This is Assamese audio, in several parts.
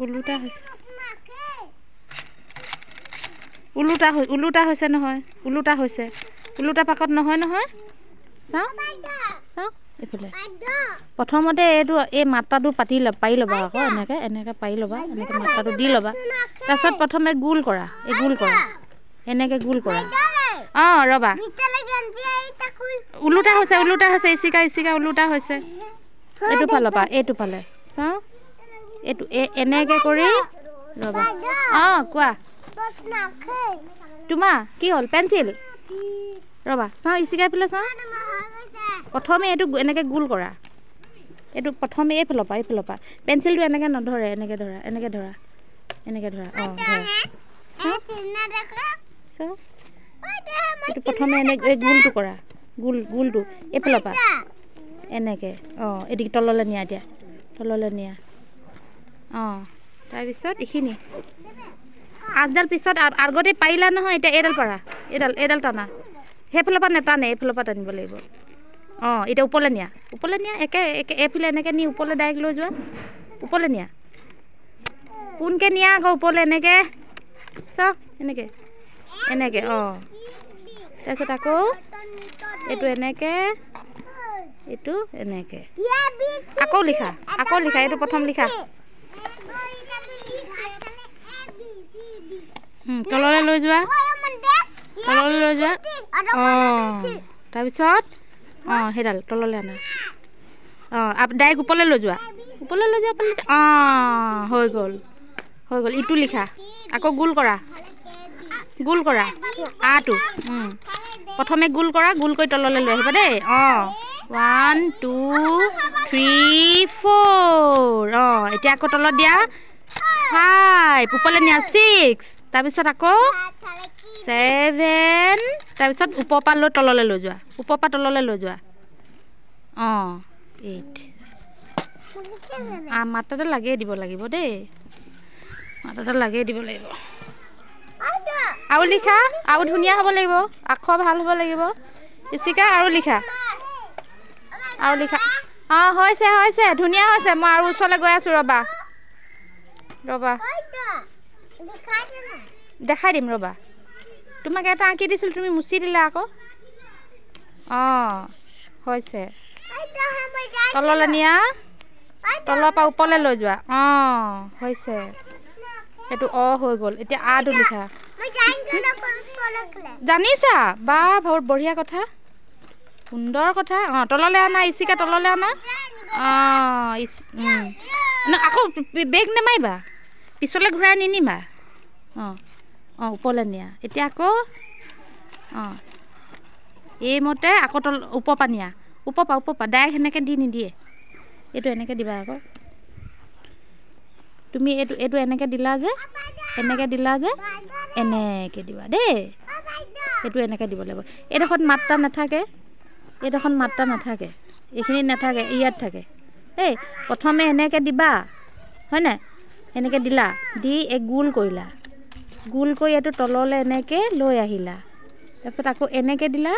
ওলোটা হৈছে ওলোটা হৈছে নহয় ওলোটা হৈছে ওলোটা পাকত নহয় নহয় চাওঁ চাওঁ এইফালে প্ৰথমতে এইটো এই মাত্ৰাটো পাৰি ল'বা আকৌ এনেকৈ পাৰি ল'বা এনেকৈ মাত্ৰাটো দি ল'বা তাৰপিছত প্ৰথমে গোল কৰা এই গোল কৰা এনেকৈ গোল কৰা অঁ ৰ'বা ওলোটা হৈছে ইচিকা ওলোটা হৈছে এইটো ফালৰ পৰা এইটো ফালে চাওঁ এইটো এনেকৈ কৰি ৰ'বা অঁ কোৱা তোমাৰ কি হ'ল পেঞ্চিল ৰ'বা চাওঁ ইচিকাই পেলাই চাওঁ প্ৰথমে এইটো এনেকৈ গোল কৰা এইটো প্ৰথমে এইফালৰ পৰা পেঞ্চিলটো এনেকৈ নধৰে এনেকৈ ধৰা অঁ ধৰা চাওঁ এইটো প্ৰথমে এনেকৈ গোলটো কৰা গোলটো এইফালৰ পৰা এনেকৈ অঁ এদিকে তললৈ নিয়া এতিয়া তললৈ নিয়া অঁ তাৰপিছত এইখিনি আঁচডাল পিছত আগতে পাৰিলা নহয় এতিয়া এইডাল পাৰা এইডাল টানা সেইফালৰ পৰা নেটানে এইফালৰ পৰা টানিব লাগিব অঁ এতিয়া ওপৰলৈ নিয়া একে এইফালে এনেকৈ নি ওপৰলৈ ডাইৰেক্ট লৈ যোৱা ওপৰলৈ নিয়া পোনকৈ নিয়া আকৌ ওপৰলৈ এনেকৈ চাওক এনেকৈ অঁ তাৰপিছত আকৌ এইটো এনেকৈ আকৌ লিখা এইটো প্ৰথম লিখা তললৈ লৈ যোৱা অঁ তাৰপিছত অঁ সেইডাল তললৈ আনা অঁ ডাইৰেক্ট ওপৰলৈ লৈ যোৱা অঁ হৈ গ'ল ইটো লিখা আকৌ গোল কৰা আটো প্ৰথমে গোল কৰি তললৈ লৈ আহিবা দেই অঁ 1 2 3 4 অঁ এতিয়া আকৌ তলত দিয়া 5 ওপৰলৈ নিয়া 6 তাৰপিছত আকৌ 7 তাৰপিছত ওপৰৰ পৰা লৈ তললৈ লৈ যোৱা অঁ 8 মাত্ৰাডাল লাগিয়ে দিব লাগিব দেই আৰু লিখা আৰু ধুনীয়া হ'ব লাগিব আখৰ ভাল হ'ব লাগিব ইচিকা আৰু লিখা অঁ হৈছে ধুনীয়া হৈছে মই আৰু ওচৰলৈ গৈ আছোঁ ৰ'বা দেখাই দিম ৰ'বা তোমাক এটা আঁকি দিছিলোঁ তুমি মুচি দিলা আকৌ অঁ হৈছে তললৈ নিয়া তলৰ পৰা ওপৰলৈ লৈ যোৱা অঁ হৈছে এইটো হৈ গ'ল এতিয়া আটো লিখা জানিছা বা বহুত বঢ়িয়া কথা সুন্দৰ কথা অঁ তললৈ আনা ইচিকা তললৈ আনা অঁ আকৌ বেগ নেমাৰিবা পিছলৈ ঘূৰাই নিনিবা অঁ ওপৰলৈ নিয়া এতিয়া আকৌ অঁ এইমতে আকৌ ওপৰৰ পৰা নিয়া ওপৰৰ পৰা ডাইৰেক্ট সেনেকৈ দি নিদিয়ে এইটো এনেকৈ দিবা আকৌ তুমি এইটো এনেকৈ দিলা যে এনেকৈ দিবা দেই এইটো এনেকৈ দিব লাগিব এইডোখৰত মাত্ৰা নাথাকে এইখিনি নাথাকে ইয়াত থাকে দেই প্ৰথমে এনেকৈ দিবা হয় নাই এনেকৈ দিলা দি গোল কৰিলা গোল কৰি এইটো তললৈ এনেকৈ লৈ আহিলা তাৰপিছত আকৌ এনেকৈ দিলা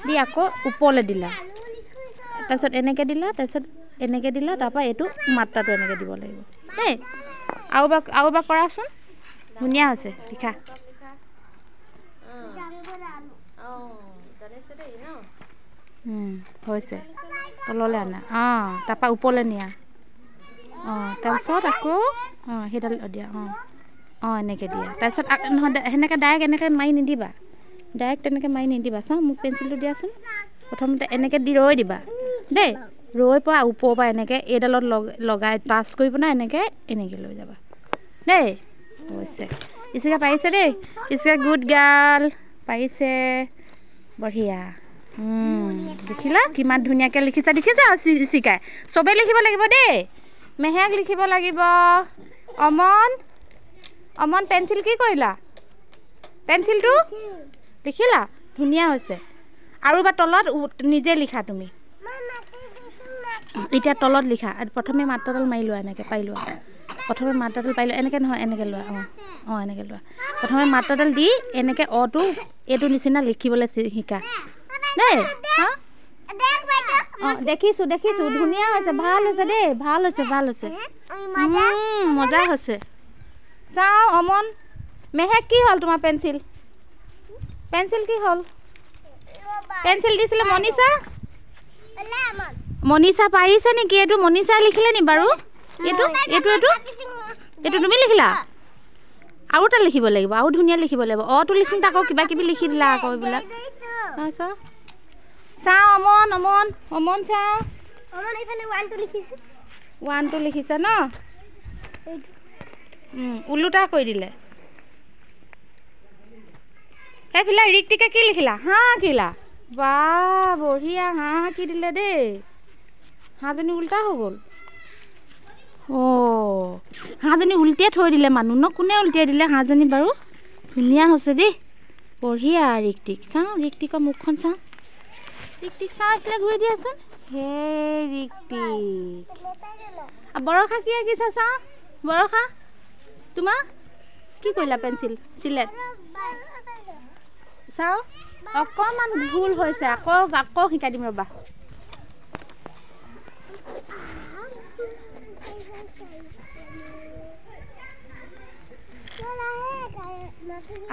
দি আকৌ ওপৰলৈ দিলা তাৰপিছত এনেকৈ দিলা তাৰপৰা এইটো মাত্ৰাটো এনেকৈ দিব লাগিব দেই আৰু এবাৰ কৰাচোন ধুনীয়া হৈছে লিখা হৈছে তললৈ আনা অঁ তাৰপৰা ওপৰলৈ নিয়া অঁ তাৰপিছত আকৌ অঁ সেইডাল দিয়া অঁ এনেকৈ দিয়া তাৰপিছত নহয় সেনেকৈ ডাইৰেক্ট এনেকৈ মাৰি নিদিবা চাওঁ মোক পেঞ্চিলটো দিয়াচোন প্ৰথমতে এনেকৈ দি ৰৈ দিবা দেই ৰৈ পৰা ওপৰৰ পৰা এনেকৈ এইডালত লগাই টাচ কৰিব না এনেকৈ লৈ যাবা দেই হৈছে ইচিকা পাৰিছে দেই ইচিকা গুড গাৰ্ল পাৰিছে বঢ়িয়া দেখিলা কিমান ধুনীয়াকৈ লিখিছা ইচিকাই চবেই লিখিব লাগিব দেই মেহেক লিখিব লাগিব অমন পেঞ্চিল কি কৰিলা পেঞ্চিলটো লিখিলা ধুনীয়া হৈছে আৰু এবাৰ তলত নিজে লিখা তুমি এতিয়া তলত লিখা প্ৰথমে মাত্ৰাডাল মাৰি লোৱা এনেকৈ পাৰি লোৱা প্ৰথমে মাত্ৰাডাল পাৰি লোৱা এনেকৈ নহয় এনেকৈ লোৱা এনেকৈ লোৱা প্ৰথমে মাত্ৰাডাল দি এনেকৈ অটো এইটো নিচিনা লিখিবলৈ শিকা দেই দেখিছোঁ ধুনীয়া হৈছে ভাল হৈছে দেই ভাল হৈছে মজা হৈছে চাওঁ অমন মেহেক কি হ'ল তোমাৰ পেঞ্চিল কি হ'ল পেঞ্চিল দিছিলে মনীষা পাৰিছে নেকি এইটো মনীষা লিখিলে নি বাৰু এইটো তুমি লিখিলা আৰু এটা লিখিব লাগিব আৰু ধুনীয়া লিখিব লাগিব অটো লিখিম আকৌ কিবা কিবি লিখি দিলা আকৌ এইবিলাক চাওঁ অমন চাওঁ ওৱান টু লিখিছে ন ওলোটা কৰি দিলে সেইফালে ৰিক্তিকে কি লিখিলা হাঁহ কিলা বা বঢ়িয়া হাঁহ কি দিলে দেই হাঁহজনী উল্টা হৈ গ'ল হাঁহজনী উল্টিয়াই থৈ দিলে মানুহ ন কোনে উল্টিয়াই দিলে হাঁহজনী বাৰু ধুনীয়া হৈছে দেই বঢ়িয়া ৰিক্তিক চাওঁ ৰিক্তিকৰ মুখখন চাওঁ এইফালে ঘূৰি দিয়াচোন হে ৰিক্তিক বৰষা কি আঁকিছা চাওঁ বৰষা তোমাৰ কি কৰিলা পেঞ্চিল চিলেট চাওঁ অকণমান ভুল হৈছে আকৌ শিকাই দিম ৰ'বা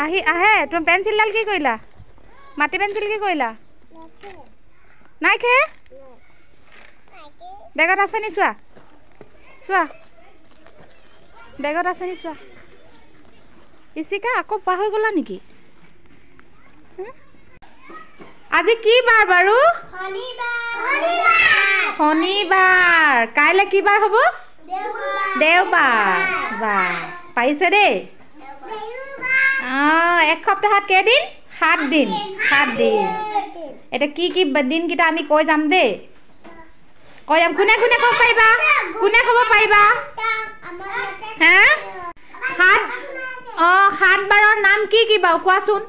আহে তুমি পেঞ্চিলডাল কি কৰিলা মাটি পেঞ্চিল কি কৰিলা নাই খে বেগত আছে নি চোৱা বেগত আছে নি চোৱা ইচিকা আকৌ পাহৰি গ'লা নেকি আজি কি বাৰ বাৰু শনিবাৰ কাইলৈ কি বাৰ হ'ব দেওবাৰ বা পাৰিছে দেই এক সপ্তাহত কেইদিন 7 দিন এটা কি দিন কেইটা আমি কৈ যাম দেই কৈ যাম কোনে ক'ব পাৰিবা হে 7 বাৰৰ নাম কি বাৰু কোৱাচোন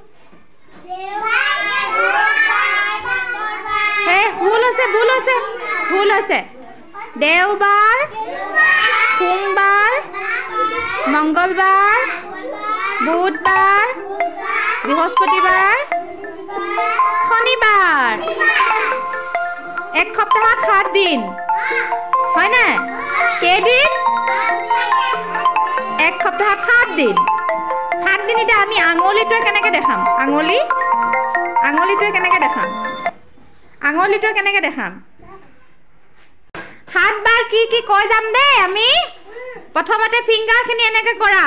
ভুল হৈছে দেওবাৰ সোমবাৰ মঙ্গলবাৰ বুধবাৰ বৃহস্পতিবাৰ শনিবাৰ এক সপ্তাহত 7 দিন হয় না কেইদিন এক সপ্তাহত 7 দিন এতিয়া আমি আঙুলিটোৱে কেনেকৈ দেখাম আঙুলিটোৱে কেনেকৈ দেখাম 7 বাৰ কি কৈ যাম দেই আমি প্ৰথমতে ফিংগাৰখিনি এনেকৈ কৰা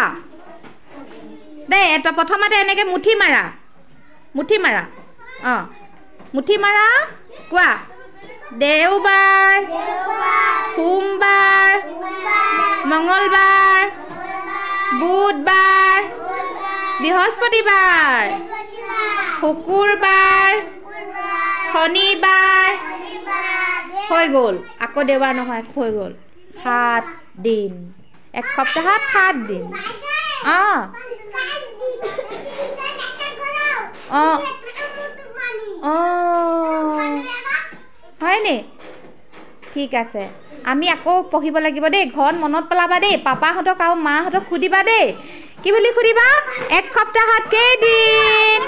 দেই এটা প্ৰথমতে এনেকৈ মুঠি মাৰা মুঠি মাৰা কোৱা দেওবাৰ সোমবাৰ মঙ্গলবাৰ বুধবাৰ বৃহস্পতিবাৰ শুকুৰবাৰ শনিবাৰ হৈ গ'ল আকৌ দেওবাৰ নহয় হৈ গ'ল 7 দিন এক সপ্তাহত 7 দিন হয়নি ঠিক আছে আমি আকৌ পঢ়িব লাগিব দেই ঘৰত মনত পেলাবা দেই পাপাহঁতক আৰু মাহঁতক সুধিবা দেই কি বুলি সুধিবা এক সপ্তাহত কেইদিন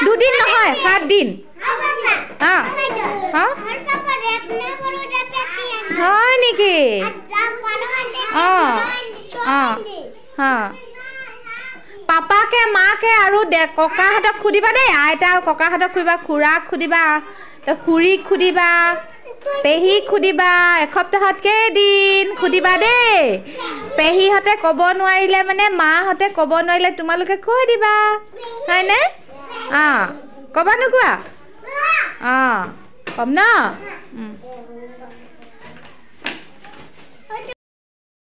2 দিন নহয় 7 দিন হয় নেকি পাপাকে মাকে আৰু ককাহঁতক সুধিবা দেই আইতা আৰু ককাহঁতক সুধিবা খুৰাক সুধিবা খুৰীক সুধিবা পেহীক সুধিবা এক সপ্তাহত কেইদিন সুধিবা দেই পেহীহঁতে ক'ব নোৱাৰিলে মানে মাহঁতে ক'ব নোৱাৰিলে তোমালোকে কৈ দিবা হয়নে ক'বা নোকোৱা ক'ম ন